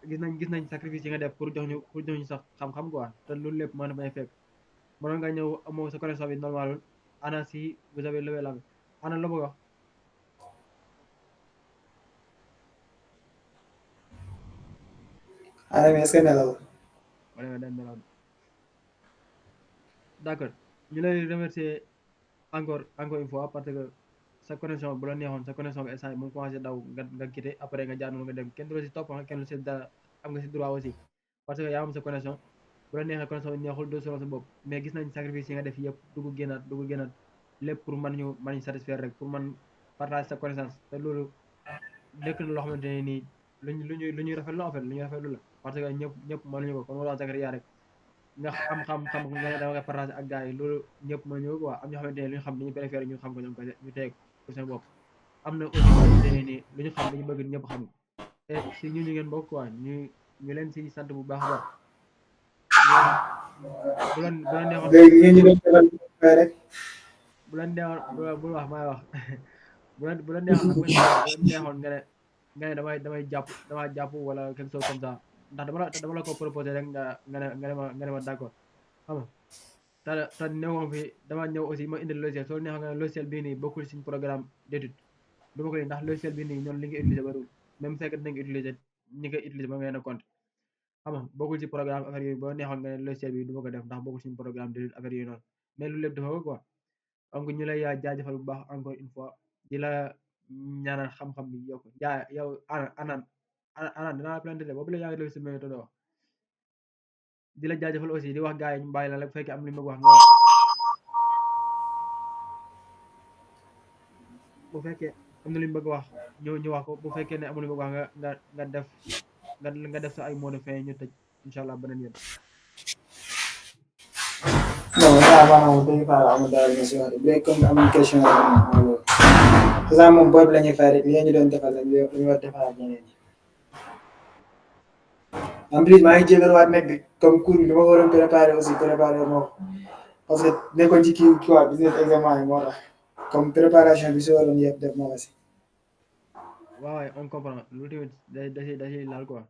gis nañ sacrifice yi nga def pour jox ñu sax xam-xam quoi te loolu lépp mën na may fekk mënoon nga ñëw amoo sa connexion bi normalul ana si vous avez levé la main ana la bëgg wax ana mais est-ce que nelaw. wala nga dem nelaw d'accord ñu lay remercier encore une fois parce que sa connexion bu la neexoon sa connexion bi instant mu ngi commencé daw nga quitté après nga jaar noonu nga dem kenn du la si topp kenn du si dara am nga si droit aussi parce que yaa am sa connexion bu la neexee connexion bi neexul doo sonal sa bopp mais gis nañ sacrifice yi nga def yëpp dugg génnaat lépp pour mën ñu satisfaire rek pour man partage sa connaissance te loolu nekk na loo xamante ne nii lu ñuy rafetlu en fait lu ñuy rafetlu la parce que ñëpp mënuñu ko comme wala Zakaria rek nga am xam-xam nga ne dama koy partager ak gars yi loolu ñëpp mënuñu ko quoi am ñoo xamante ne lu ñu xam dañu préféré ñu xam ko ñoom kese ñu teg pour seen bopp am na aussi ñoo xamante ne nii lu ñu xam dañu bëgg ñëpp xam et si ñu ngeen bokk quoi ñu leen si sant bu baax a baax bu leen neexoon léegi ngeen ñu doon defal rek. bu leen neexoon bu wax maay wax bu leen neexoon bu leen neexoon nga ne damay jàpp wala quelque chose comme ça ndax dama la ko proposé rek nga ne ma d'accord xam nga te newoon fi dama ñëw aussi ma indi logiciel soo neexoon nga ne logiciel bii nii bokkul suñ programme d'étude du ma ko ndax logiciel bii nii ñoom li nga utiliser bariwul même fekk dinañ utiliser ñi nga utiliser ba ngeen a compte xam nga bokkul ci programme affaire yooyu boo neexoon nga ne logiciel bi du ma ko def ndax bokkul suñu programme d'étude affaire yooyu noonu mais lu lépp dafa ko quoi donc ñu lay jaajëfal bu baax encore une fois di la ñaanal xam-xam bi yokk yaa yow ana dinaa la planté boobu la yaa ngi def si méthode wax di la jaajëfal aussi di wax gars yi ñu bàyyi la rek bu fekkee am lu ma wax nga wax bu fekkee am na lu ñu bëgg wax ñu wax ko bu fekkee ne amul lu ñu bëgg wax nga def sa ay mots de fin ñu tëj incha allah beneen yoon. non vraiment moom dañuy faral amul dara ñu si wax de léegi comme amul question rek moom loolu. parce moom boobu la ñuy fay rek li ñu doon defal rek li ñu war defal ak ñeneen ñi. en plus maa ngi jégaluwaat nekk comme cours bi li ma ko waroon préparé aussi préparé moo ko parce que nekkoon ci kii quoi business examen yi moo tax comme préparation bi si waroon yëpp def na la si. waaw on comprend lu tamit da ciy laal quoi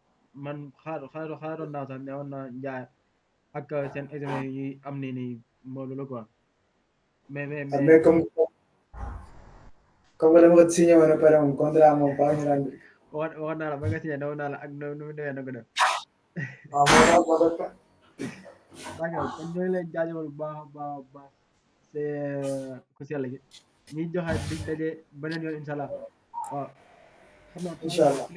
man xaaratoon naa sax ne woon naa Ndiaye ak seen examen yi ñuy am nii moo loolu quoi mais comme que dama ko signé woon ba pare moom contrat moom baax ñu ràññee. waxoon naa la ba nga signé ne woon naa la ak nu mu demee na ko def. waaw moo tax d'accord kon ñooy leen jaajëfal bu baax c'est ku sell gi ñuy joxe dig daje beneen yoon incha allah waaw xam naa incha allah.